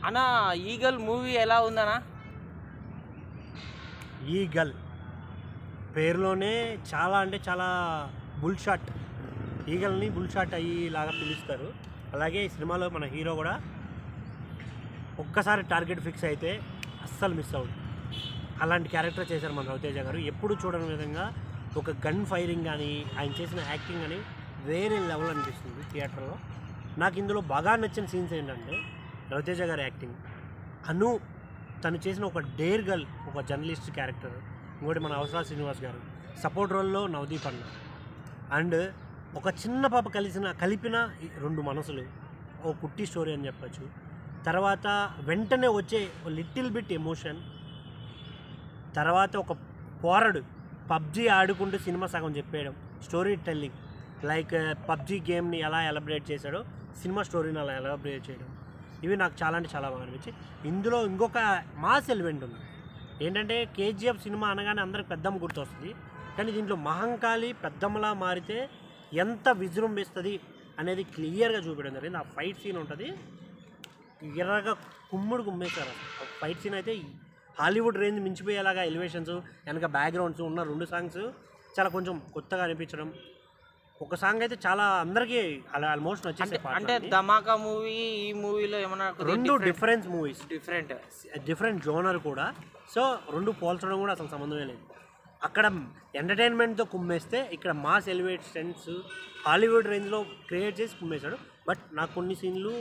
అన్న eagle movie ఎలా ఉందన్నా? ఈగల్ పేరులోనే చాలా అంటే చాలా బుల్ షాట్, ఈగల్ని బుల్ షాట్ అయ్యేలాగా పిలుస్తారు. అలాగే ఈ సినిమాలో మన హీరో కూడా ఒక్కసారి టార్గెట్ ఫిక్స్ అయితే అస్సలు మిస్ అవుతుంది. అలాంటి క్యారెక్టర్ చేశారు మన రవితేజ గారు. ఎప్పుడు చూడని విధంగా ఒక గన్ ఫైరింగ్ కానీ ఆయన చేసిన యాక్టింగ్ కానీ వేరే లెవెల్ అనిపిస్తుంది థియేటర్లో. నాకు ఇందులో బాగా నచ్చిన సీన్స్ ఏంటంటే రవితేజ గారి యాక్టింగ్, అను తను చేసిన ఒక డేర్ గర్ల్, ఒక జర్నలిస్ట్ క్యారెక్టర్, ఇంకోటి మన అవసరా శ్రీనివాస్ గారు సపోర్ట్ రోల్లో నవదీప్ అన్న, అండ్ ఒక చిన్న పాప కలిపిన రెండు మనసులు, ఓ కుట్టి స్టోరీ అని చెప్పచ్చు. తర్వాత వెంటనే వచ్చే లిటిల్ బిట్ ఎమోషన్, తర్వాత ఒక పోరడు పబ్జీ ఆడుకుంటూ సినిమా సగం చెప్పేయడం, స్టోరీ టెల్లింగ్, లైక్ పబ్జీ గేమ్ని ఎలా ఎలబరేట్ చేశాడో సినిమా స్టోరీని అలా ఎలబరేట్ చేయడం, ఇవి నాకు చాలా అంటే చాలా బాగా అనిపించాయి. ఇందులో ఇంకొక మాస్ ఎలిమెంట్ ఉంది. ఏంటంటే కేజీఎఫ్ సినిమా అనగానే అందరికి పెద్దమ్మ గుర్తొస్తుంది, కానీ దీంట్లో మహంకాళి పెద్దమ్మలా మారితే ఎంత విజృంభిస్తుంది అనేది క్లియర్గా చూపించడం జరిగింది. ఆ ఫైట్ సీన్ ఉంటుంది, ఎర్రగా కుమ్మేశారు. ఆ ఫైట్ సీన్ అయితే హాలీవుడ్ రేంజ్ మించిపోయేలాగా ఎలివేషన్స్, వెనక బ్యాక్గ్రౌండ్స్ ఉన్న 2 సాంగ్స్ చాలా కొంచెం కొత్తగా అనిపించడం. ఒక సాంగ్ అయితే చాలా అందరికీ అలా ఆల్మోస్ట్ నచ్చేసి. అంటే ధమాకా మూవీ ఈ మూవీలో ఏమన్నా 2 డిఫరెంట్ మూవీస్, డిఫరెంట్ జోనర్ కూడా. సో 2 పోల్చడం కూడా అసలు సంబంధమే లేదు. అక్కడ ఎంటర్టైన్మెంట్తో కుమ్మేస్తే ఇక్కడ మాస్ ఎలివేట్ స్టెంట్స్ హాలీవుడ్ రేంజ్లో క్రియేట్ చేసి కుమ్మేశాడు. బట్ నాకు కొన్ని సీన్లు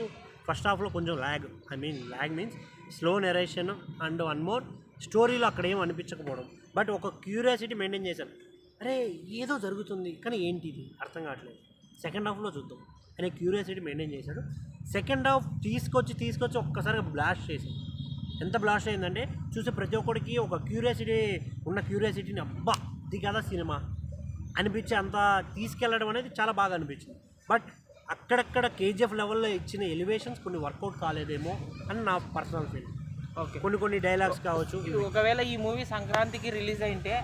ఫస్ట్ హాఫ్లో కొంచెం lag means slow narration and one more స్టోరీలో అక్కడ ఏం అనిపించకపోవడం. బట్ ఒక క్యూరియాసిటీ మెయింటైన్ చేశాను, అరే ఏదో జరుగుతుంది కానీ ఏంటి ఇది అర్థం కావట్లేదు, సెకండ్ హాఫ్లో చూద్దాం అనే క్యూరియాసిటీ మెయింటైన్ చేశాడు. సెకండ్ హాఫ్ తీసుకొచ్చి ఒక్కసారిగా బ్లాస్ట్ చేశాడు. ఎంత బ్లాస్ట్ అయిందంటే చూసే ప్రతి ఒక్కడికి ఒక క్యూరియాసిటీని అబ్బా ఇది కదా సినిమా అనిపించి అంత తీసుకెళ్ళడం అనేది చాలా బాగా అనిపించింది. బట్ అక్కడక్కడ కేజీఎఫ్ లెవెల్లో ఇచ్చిన ఎలివేషన్స్ కొన్ని వర్కౌట్ కాలేదేమో అని నా పర్సనల్ ఫీల్. ఓకే, కొన్ని డైలాగ్స్ కావచ్చు. ఒకవేళ ఈ మూవీ సంక్రాంతికి రిలీజ్ అయింటే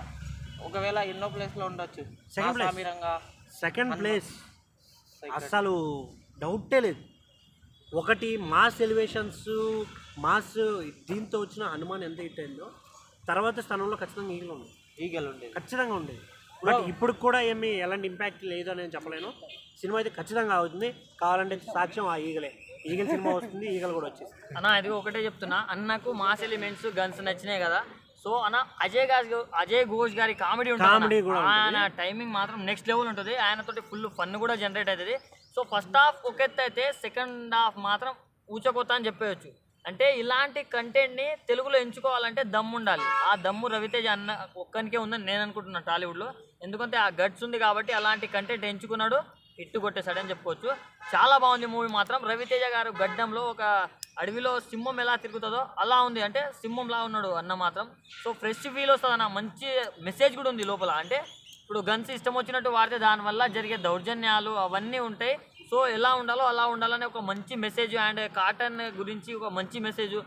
ఒకవేళ ఎన్నో ప్లేస్లో ఉండొచ్చు, సెకండ్ ప్లేస్ అస్సలు డౌటే లేదు. ఒకటి మాస్ ఎలివేషన్స్, మాస్ దీంతో వచ్చిన హనుమాన్ ఎంత హిట్ అయిందో తర్వాత స్థానంలో ఖచ్చితంగా ఈగల్ ఉండేది ఖచ్చితంగా ఉండేది. బట్ ఇప్పుడు కూడా ఎలాంటి ఇంపాక్ట్ లేదు అని నేను చెప్పలేను. సినిమా అయితే ఖచ్చితంగా అవుతుంది. కావాలంటే సాక్ష్యం ఆ ఈగల్ సినిమా వస్తుంది, ఈగల్ కూడా వచ్చేసి. అన్న ఇది ఒకటే చెప్తున్నా, అన్నకు మాస్ ఎలిమెంట్స్ గన్స్ నచ్చినాయి కదా. సో అన్న అజయ్ ఘోష్ గారి కామెడీ ఉంటుంది, ఆయన టైమింగ్ మాత్రం నెక్స్ట్ లెవెల్ ఉంటుంది. ఆయనతోటి ఫుల్ ఫన్ కూడా జనరేట్ అవుతుంది. సో ఫస్ట్ హాఫ్ ఒక ఎత్తు అయితే సెకండ్ హాఫ్ మాత్రం ఊచకొత్త అని చెప్పవచ్చు. అంటే ఇలాంటి కంటెంట్ని తెలుగులో ఎంచుకోవాలంటే దమ్ము ఉండాలి. ఆ దమ్ము రవితేజ అన్న ఒక్కనికే ఉందని నేను అనుకుంటున్నాను టాలీవుడ్లో. ఎందుకంటే ఆ గట్స్ ఉంది కాబట్టి అలాంటి కంటెంట్ ఎంచుకున్నాడు, హిట్ కొట్టేశాడని చెప్పుకోవచ్చు. చాలా బాగుంది మూవీ మాత్రం. రవితేజ గారు గడ్డంలో ఒక అడవిలో సింహం ఎలా తిరుగుతుందో అలా ఉంది, అంటే సింహంలా ఉన్నాడు అన్న మాత్రం. సో ఫ్రెష్ ఫీల్ వస్తుంది అన్న, మంచి మెసేజ్ కూడా ఉంది లోపల. అంటే ఇప్పుడు గన్స్ ఇష్టం వచ్చినట్టు వాడితే దానివల్ల జరిగే దౌర్జన్యాలు అవన్నీ ఉంటాయి. సో ఎలా ఉండాలో అలా ఉండాలని ఒక మంచి మెసేజ్, అండ్ కాటన్ గురించి ఒక మంచి మెసేజ్.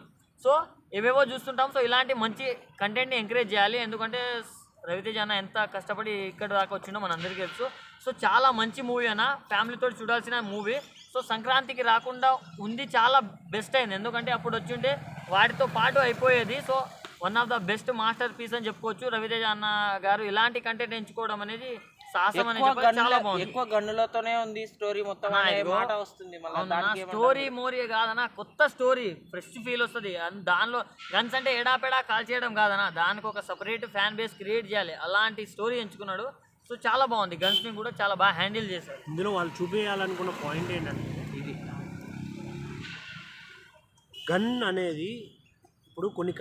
సో ఏవేవో చూస్తుంటాం. సో ఇలాంటి మంచి కంటెంట్ని ఎంకరేజ్ చేయాలి. ఎందుకంటే రవితేజ అన్న ఎంత కష్టపడి ఇక్కడ దాకా వచ్చిండో మనందరికీ తెలుసు. సో చాలా మంచి మూవీ అన్న, ఫ్యామిలీతో చూడాల్సిన మూవీ. సో సంక్రాంతికి రాకుండా ఉంది, చాలా బెస్ట్ అయింది. ఎందుకంటే అప్పుడు వచ్చి ఉంటే వాటితో పాటు అయిపోయేది. So one of the best masterpiece అని చెప్పుకోవచ్చు రవితేజ అన్న గారు. ఇలాంటి కంటెంట్ ఎంచుకోవడం అనేది సాహసం అనేది చాలా బాగుంది. ఎక్కువ గన్నులతోనే ఉంది స్టోరీ మొత్తం, మాట వస్తుంది. స్టోరీ మోరీ కాదన్నా, కొత్త స్టోరీ, ఫ్రెష్ ఫీల్ వస్తుంది. దానిలో గన్స్ అంటే ఎడాపెడా కాల్ చేయడం కాదన్నా, దానికి ఒక సపరేట్ ఫ్యాన్ బేస్ క్రియేట్ చేయాలి. అలాంటి స్టోరీ ఎంచుకున్నాడు. సో చాలా బాగుంది, గన్స్ని కూడా చాలా బాగా హ్యాండిల్ చేశారు. ఇందులో వాళ్ళు చూపించాలనుకున్న పాయింట్ ఏంటంటే ఇది గన్ అనేది ఇప్పుడు కొన్ని